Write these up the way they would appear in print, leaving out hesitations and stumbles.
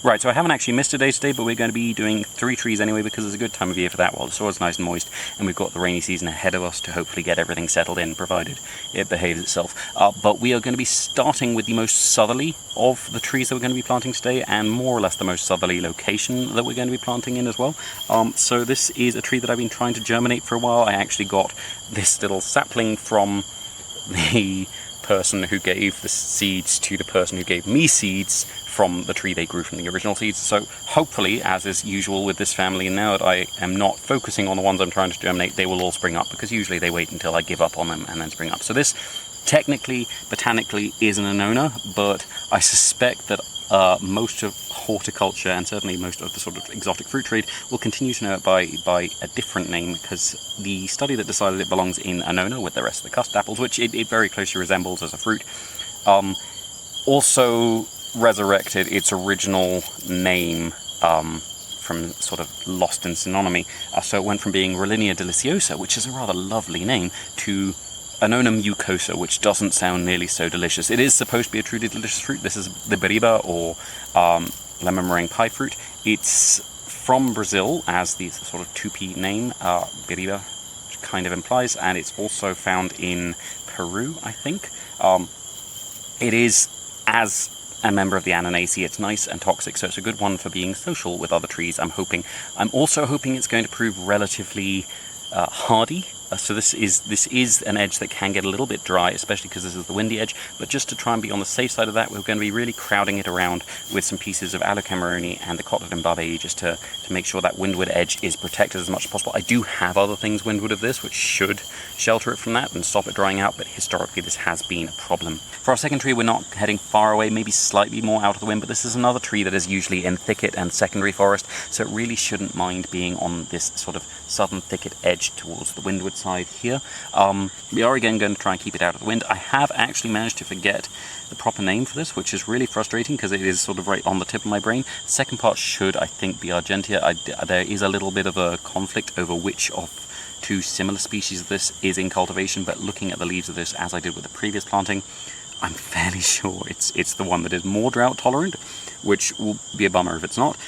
Right, so I haven't actually missed a day today, but we're going to be doing 3 trees anyway because it's a good time of year for that while the soil's nice and moist, and we've got the rainy season ahead of us to hopefully get everything settled in, provided it behaves itself. But we are going to be starting with the most southerly of the trees that we're going to be planting today, and more or less the most southerly location that we're going to be planting in as well. So this is a tree that I've been trying to germinate for a while. I actually got this little sapling from the person who gave the seeds to the person who gave me seeds from the tree they grew from the original seeds. So hopefully, as is usual with this family, and now that I am not focusing on the ones I'm trying to germinate, they will all spring up, because usually they wait until I give up on them and then spring up. So this technically, botanically, is an Annona, but I suspect that most of horticulture, and certainly most of the sort of exotic fruit trade, will continue to know it by a different name, because the study that decided it belongs in Annona with the rest of the custard apples, which it very closely resembles as a fruit, also resurrected its original name from sort of lost in synonymy. So it went from being Rollinia deliciosa, which is a rather lovely name, to Annona mucosa, which doesn't sound nearly so delicious. It is supposed to be a truly delicious fruit. This is the beriba, or lemon meringue pie fruit. It's from Brazil, as the sort of Tupi name, beriba, which kind of implies, and it's also found in Peru, I think. It is, as a member of the Annonaceae, it's nice and toxic, so it's a good one for being social with other trees, I'm hoping. I'm also hoping it's going to prove relatively hardy. So this is an edge that can get a little bit dry, especially because this is the windy edge, but just to try and be on the safe side of that, we're going to be really crowding it around with some pieces of Alocamerone and the Cotyledon barbaei, just to make sure that windward edge is protected as much as possible. I do have other things windward of this, which should shelter it from that and stop it drying out, but historically this has been a problem. For our second tree, we're not heading far away, maybe slightly more out of the wind, but this is another tree that is usually in thicket and secondary forest, so it really shouldn't mind being on this sort of southern thicket edge towards the windward side here. We are again going to try and keep it out of the wind. I have actually managed to forget the proper name for this, which is really frustrating because it is sort of right on the tip of my brain. The second part should, I think, be Argentia. There is a little bit of a conflict over which of 2 similar species of this is in cultivation, but looking at the leaves of this, as I did with the previous planting, I'm fairly sure it's the one that is more drought tolerant, which will be a bummer if it's not.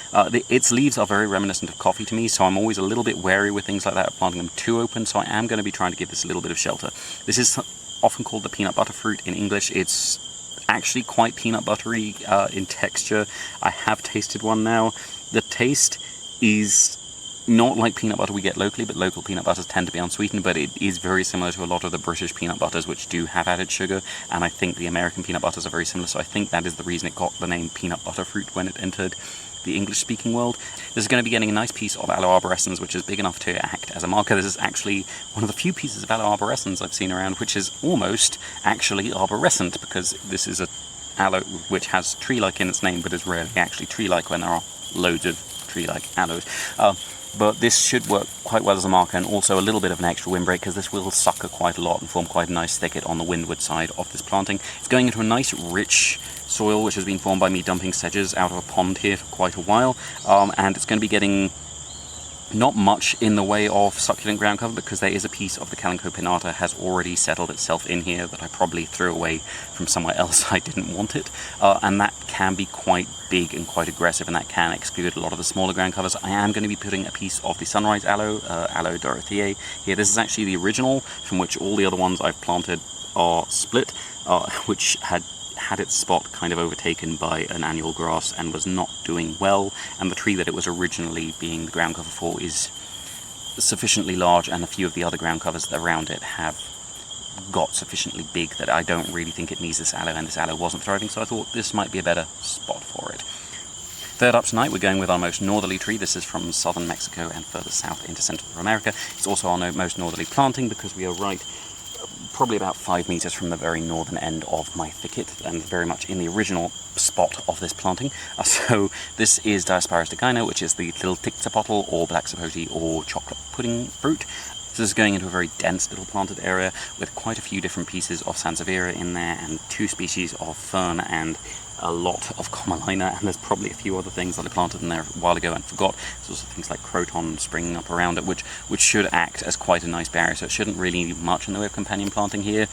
Its leaves are very reminiscent of coffee to me, so I'm always a little bit wary with things like that, planting them too open, so I am going to be trying to give this a little bit of shelter. This is often called the peanut butter fruit in English. It's actually quite peanut buttery in texture. I have tasted one now. The taste is not like peanut butter we get locally, but local peanut butters tend to be unsweetened, but it is very similar to a lot of the British peanut butters, which do have added sugar, and I think the American peanut butters are very similar, so I think that is the reason it got the name peanut butter fruit when it entered the English-speaking world. This is going to be getting a nice piece of aloe arborescens, which is big enough to act as a marker. This is actually one of the few pieces of aloe arborescens I've seen around which is almost actually arborescent, because this is a aloe which has tree-like in its name, but is rarely actually tree-like when there are loads of tree-like aloes. But this should work quite well as a marker, and also a little bit of an extra windbreak, because this will sucker quite a lot and form quite a nice thicket on the windward side of this planting. It's going into a nice rich soil which has been formed by me dumping sedges out of a pond here for quite a while, and it's going to be getting not much in the way of succulent ground cover, because there is a piece of the Calico pinnata has already settled itself in here that I probably threw away from somewhere else. I didn't want it, and that can be quite big and quite aggressive, and that can exclude a lot of the smaller ground covers. I am going to be putting a piece of the sunrise aloe, Aloe dorothea, here. This is actually the original from which all the other ones I've planted are split, which had its spot kind of overtaken by an annual grass and was not doing well, and the tree that it was originally being the ground cover for is sufficiently large, and a few of the other ground covers around it have got sufficiently big that I don't really think it needs this aloe, and this aloe wasn't thriving, so I thought this might be a better spot for it. Third up tonight, we're going with our most northerly tree. This is from southern Mexico and further south into Central America. It's also our most northerly planting because we are right probably about 5 meters from the very northern end of my thicket, and very much in the original spot of this planting. So this is Diospyros degina, which is the little tixapottle or black sapote or chocolate pudding fruit. So this is going into a very dense little planted area with quite a few different pieces of Sansevieria in there, and 2 species of fern, and a lot of Commelina, and there's probably a few other things that I planted in there a while ago and forgot. There's also things like croton springing up around it, which should act as quite a nice barrier, so it shouldn't really need much in the way of companion planting here.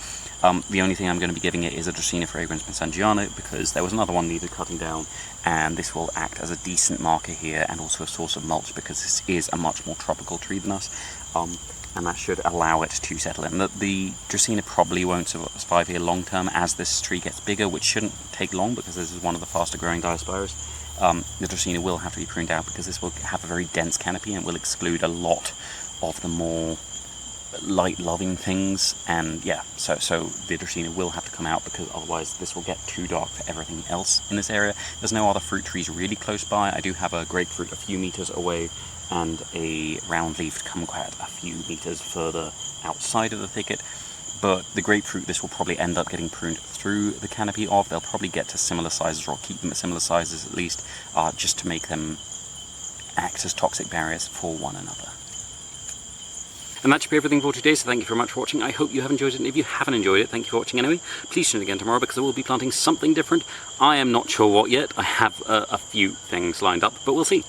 The only thing I'm going to be giving it is a Dracaena fragrans Monsangiana, because there was another one needed cutting down, and this will act as a decent marker here and also a source of mulch, because this is a much more tropical tree than us, and that should allow it to settle in. The Dracaena probably won't survive here long term as this tree gets bigger, which shouldn't take long because this is one of the faster growing Diospyros. The Dracaena will have to be pruned out because this will have a very dense canopy and will exclude a lot of the more light-loving things, and yeah, so the Dracaena will have to come out, because otherwise this will get too dark for everything else in this area. There's no other fruit trees really close by. I do have a grapefruit a few meters away and a round-leaved kumquat a few meters further outside of the thicket, but the grapefruit, this will probably end up getting pruned through the canopy of. They'll probably get to similar sizes, or keep them at similar sizes at least, just to make them act as toxic barriers for one another. And that should be everything for today, so thank you very much for watching. I hope you have enjoyed it, and if you haven't enjoyed it, thank you for watching anyway. Please tune in again tomorrow, because I will be planting something different. I am not sure what yet. I have a few things lined up, but we'll see.